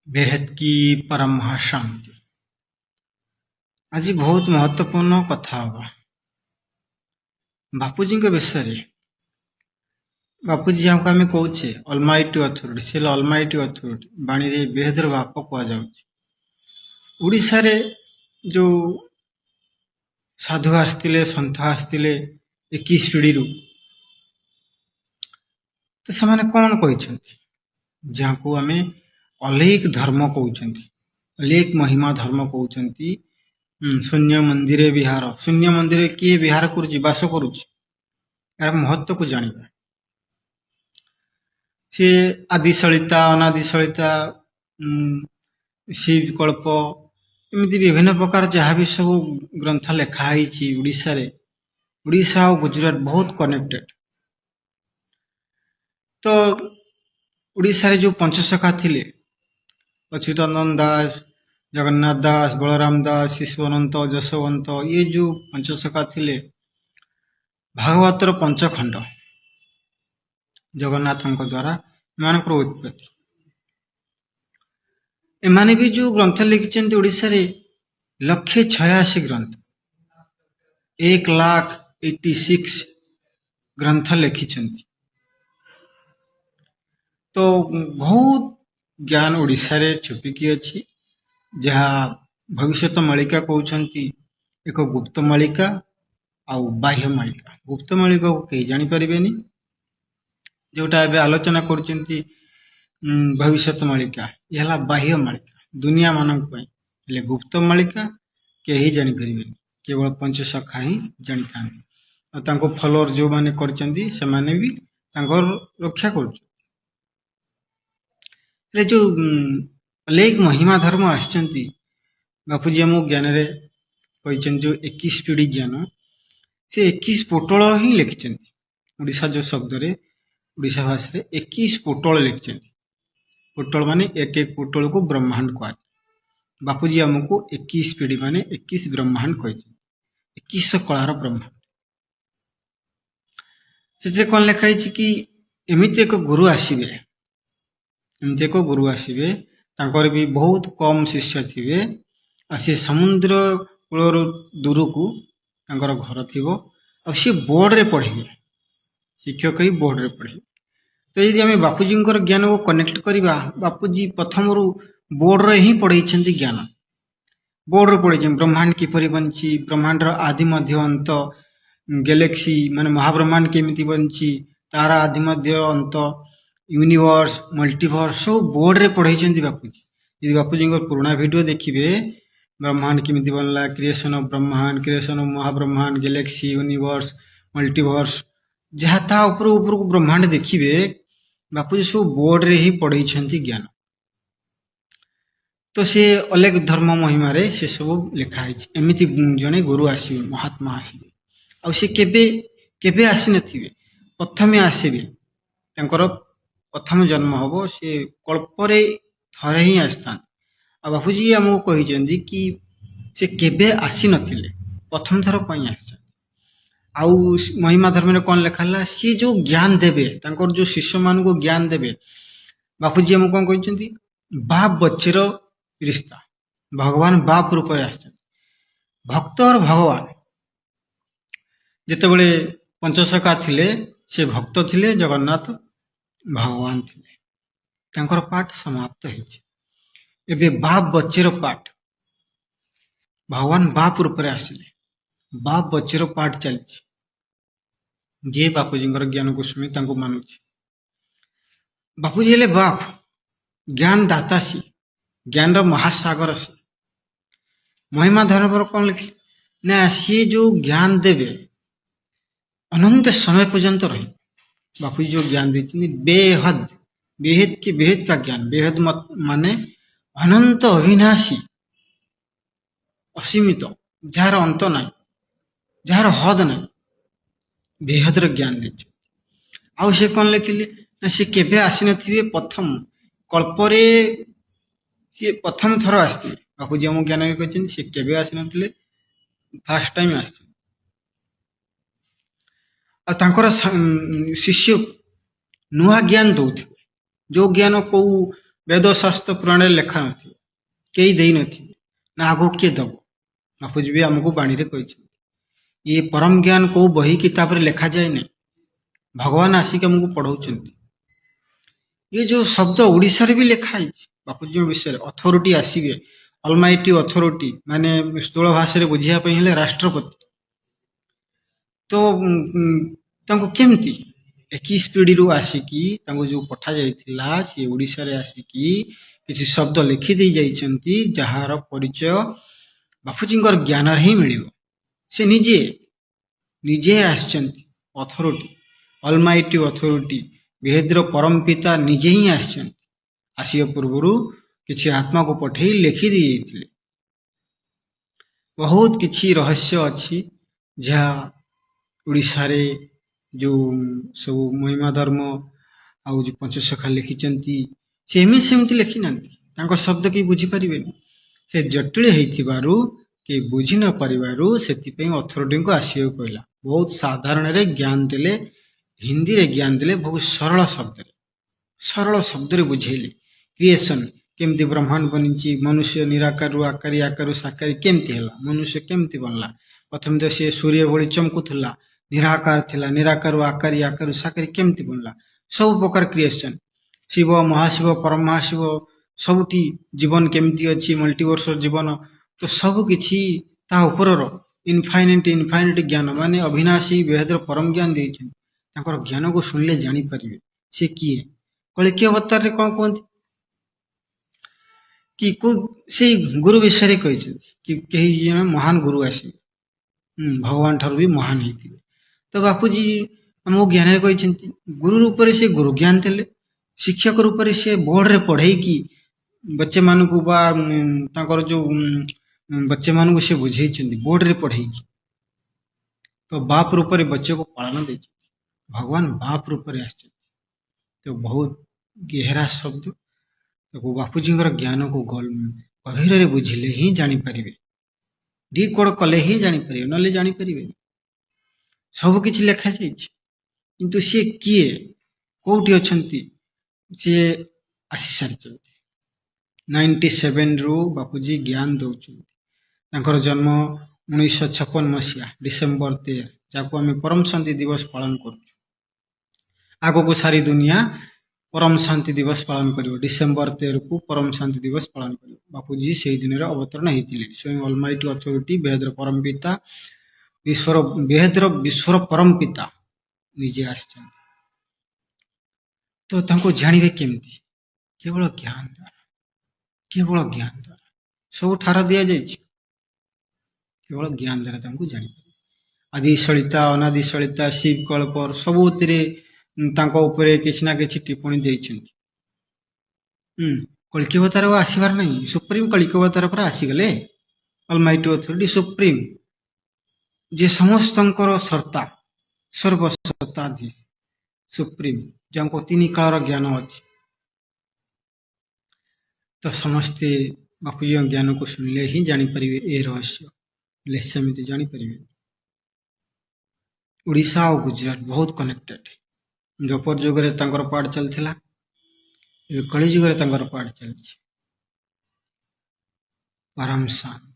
बेहद की परम शांति। आज बहुत महत्वपूर्ण कथा हवा बापूजी विषय। बापूजी जहाँ आम कौचे अलमाइटी अथॉरिटी से अलमाइटी अथॉरिटी बाणी रे बेहदर बाप कहुशा रे जो साधु आसते सन्थ आसते 21 पीढ़ी तो से कौन कहते जहाँ को आम अलेख धर्म कहते अलेख महिमा धर्म कहते। शून्य मंदिर विहार शून्य मंदिर किए विहार करवास कर महत्व को जाना सी आदिशलिता अनादिशलिता शिवकल्प एमती विभिन्न प्रकार जहाँ भी सब ग्रंथ लिखाई उड़ीसा और गुजरात बहुत कनेक्टेड। तो उड़ीसा रे जो पंचसखा थिले अच्युतानंद दास जगन्नाथ दास बलराम दास शिशुअनंत जशवंत ये जो पंचसखा थिले भागवतर पंचखंड जगन्नाथ द्वारा मान उत्पत्ति एमाने भी जो ग्रंथ लिखिं ओडिशा रे 186 ग्रंथ 1,86,000 ग्रंथ लिखिं। तो बहुत ज्ञान ओडिशा रे छुपिकी अच्छी जहाँ भविष्यत मालिका कहते एक गुप्त मालिका आउ बाह्य मालिका। गुप्त मालिका को कहीं जापर जोटा एवं आलोचना कर भविष्यत मालिका यह बाह्य मालिका दुनिया मानक गुप्त मालिका कहीं जापर केवल पंचसखा ही जानी था फलोअर जो मैंने कर भी रक्षा कर जो अनेक महिमा धर्म आसचंती बापूजी आम ज्ञान रे जो 21 पीढ़ी ज्ञान से 21 पोटल ही लिखिं उड़ीसा जो शब्द रे उड़ीसा भाषा 21 पोटल लिखिं। पोटल माने एक एक पोटल को ब्रह्मांड कह बापूजी आमको 21 पीढ़ी माने 21 ब्रह्मांड कह 21 कलार ब्रह्मांड से कौन लिखाई कि एमती एक गुरु आसवे एमती एक गुरु आसवे भी बहुत कम शिष्य थे सी समुद्र कूल दूर को घर थी सी बोर्ड रे पढ़े शिक्षक ही बोर्ड रे पढ़े। तो यदि आम बापूजी ज्ञान को कनेक्ट करवा बापूजी प्रथम रू बोर्ड रे ही पढ़े ज्ञान बोर्ड रे पढ़े ब्रह्मांड किपरि बनी ब्रह्मांडर आदि मध्य अंत गैलेक्सी माने महाब्रह्मांड केमिति बनी तार आदि मध्य अंत यूनिवर्स मल्टीवर्स सब बोर्ड रे पढ़े बापूजी। यदि बापूजी पुराना वीडियो देखिए ब्रह्मांड केमिति बनला क्रिएशन ऑफ ब्रह्मांड क्रिएशन ऑफ महाब्रह्मांड गैलेक्सी यूनिवर्स मल्टीवर्स जहाँ ता ऊपर ऊपर को ब्रह्मांड देखिए बापूजी सब बोर्ड रे ही पढ़े ज्ञान। तो से अलेख धर्म महिमा रे से सब लिखाई एमती जड़े गुरु आसवे महात्मा आसवे आ केबे केबे आसी नथिबे प्रथमे आसवे प्रथम जन्म हम से कल्परे थरे ही आसता आ बापूजी आमको कही कि से केबे आसी नथिले प्रथम थर पर आउ महिमा धर्म में कौन लिखा सी जो ज्ञान देवे जो शिष्य मान को ज्ञान देवे बापूजी आमको कौन कहते बाप बच्चेर रिश्ता भगवान बाप रूप भक्त और भगवान जिते पंचसखा थिले से भक्त थिले जगन्नाथ भगवान थिले पाठ समाप्त होबे बाप बच्चेर पाठ भगवान बाप रूप आसिले बाप बच्चेर पाठ चलती जे बापूजी ज्ञान को शुणी मानुची बापूजी हेले बाप ज्ञान दाता सी ज्ञान महासागर से महिमा धर्म पर कौन लिखे ना सी जो ज्ञान देवे अनंत समय पर्यंत रही बापूजी जो ज्ञान देते बेहद बेहद के बेहद का ज्ञान बेहद मत माने अनंत अविनाशी असीमित जार अंत ना जार हद ना बेहदर ज्ञान दे आउ से कौन लिखिले ना सी केबे आसी नथिबे प्रथम कल्परे सी प्रथम थर आसते बापूजी आम ज्ञान कहते सी केबे आसी नथिले फास्ट टाइम आस शिष्य नुआ ज्ञान दौथे जो ज्ञान को ବେଦ ଶାସ୍ତ୍ର ପୁରାଣରେ ଲେଖା ନଥିବ, କେହି ଦେଇନଥିବେ, ନା ଆଗକୁ କିଏ ଦବ। ବାପୁଜୀ ବି ଆମକୁ ବାଣୀରେ କହିଛନ୍ତି ଇଏ ପରମ ଜ୍ଞାନ କୋଉ ବହି କିତାବରେ ଲେଖାଯାଏ ନାହିଁ, ଭଗବାନ ଆସିକି ଆମକୁ ପଢଉଛନ୍ତି। ये जो शब्द ओडिशा रे भी लिखा है बापूजी विषय अथॉरिटी आसीबे, अलमाइटी अथॉरिटी माने स्थूल भाषा रे बुझिया पई हेले राष्ट्रपति। तो तांको केमती 21 पीढ़ी रु आसिकी तांको जो पठा जाइथिला से ओडिशा रे आसिकी किछि शब्द लिखि दे जाइछंती, जहार परिचय बापूजींकर ज्ञान रे ही मिलिबो। से निजे निजे आछंती अथॉरिटी, अलमाइटी अथॉरिटी, वेदर परम पिता निजे ही आछंती। आसिया पूर्वरु किछि आत्मा को पठेई लिखि दे जाइथिले। बहुत किछि रहस्य अछि जहा ओडिशा रे जो सब महिमा धर्म आउ जो पंचसखा लिखिचंती सेमी सेमती लिखि नांती, तांको शब्द के बुझी परिबेनी। से जटिल हेथिबारु के बुझी न परिबारु सेति पई अथॉरिटी को आसियो कहला। बहुत साधारण रे ज्ञान देले, हिंदी रे ज्ञान देले, बहुत सरल शब्द रे बुझेले। क्रिएशन केमती ब्रह्मांड बनिची, मनुष्य निराकार आकारी, आकार साकारी केमती हला, मनुष्य केमती बनला। प्रथम तो से सूर्य भली चमकुथला, निराकार थिला, निराकार आकारी, आकार साकारी केमती बनला। सब प्रकार क्रिएशन, शिव महाशिव परम महाशिव सबुटी जीवन केमती अछि, मल्टीवर्स जीवन, तो सब किछि ता उपरर इनफाइनाइट ज्ञान माने अविनाशी वेदर परम ज्ञान देइछन। तांकर ज्ञान को सुनले जानी परिबे से किए। कलिकी अवतार रे कोन कोन कि को से गुरु विषय रे कहिछन कि केही जन महान गुरु आसी, भगवान ठार भी महान हेतिबे। तो बापूजी हमो ज्ञान रे कहिछन गुरु रूप रे से गुरु ज्ञान देले, शिक्षक रूप रे से बोर्ड रे पढ़ाई की बच्चे मान को बा तांकर जो बच्चे मान को से बुझेइछन बोर्ड रे पढ़ाई की। तो बाप रूप रे बच्चे को पालन दे, भगवान बाप रूप रे आछन। तो बहुत गहरा शब्द, तो बापूजी ज्ञान को गभीर रे बुझिले ही जानी परिबे, डिकोड कले ही जानी परिबे, नले जानी परिबे। सब किछि लेखा जाइछि, किंतु से किए कोठी अछंती से आसी सारिछंती। 97 रु बापूजी ज्ञान दउछंती। तांकर जन्म 1956 मसिया डिसेंबर 13, जाको आमे परम शांति दिवस पालन करू। आगो को सारी दुनिया परम शांति दिवस पालन करियो, डिसेंबर 13 को परम शांति दिवस पालन करियो। बापूजी सेही दिन रे अवतरण हेतिले। स्वयं अलमाइटी अथॉरिटी वेदर परम पिता, विश्वर परम पिता निजे आछन। तो तांको जानिबे केमती? केवल ज्ञान द्वारा, केवल ज्ञान द्वारा सब ठार दिया जाइछि, केवल ज्ञान द्वारा तांको जानि। आदि सलिता अनादि सलिता शिव कल्पर सबुतिरे तांको ऊपर किछि ना किछि टिप्पणी देइछन्ति। कलिकी अवतार आसीबार नहीं, सुप्रीम कलिकी अवतार पर आसी गले। अलमाइटी अथॉरिटी सुप्रीम जे समस्तंकर सर्ता, सर्वसत्ताधीश सुप्रीम, जंको तीन काल ज्ञान अछि। तो समस्ते बापूजी ज्ञान को सुनले ही जानी परिबे ए रहस्य, ले समिति जानी परिबे। ओडिशा और गुजरात बहुत कनेक्टेड। द्वापर युग रे तांकर पाठ चलथिला, कली युग रे तांकर पाठ चलछि। परम शांति।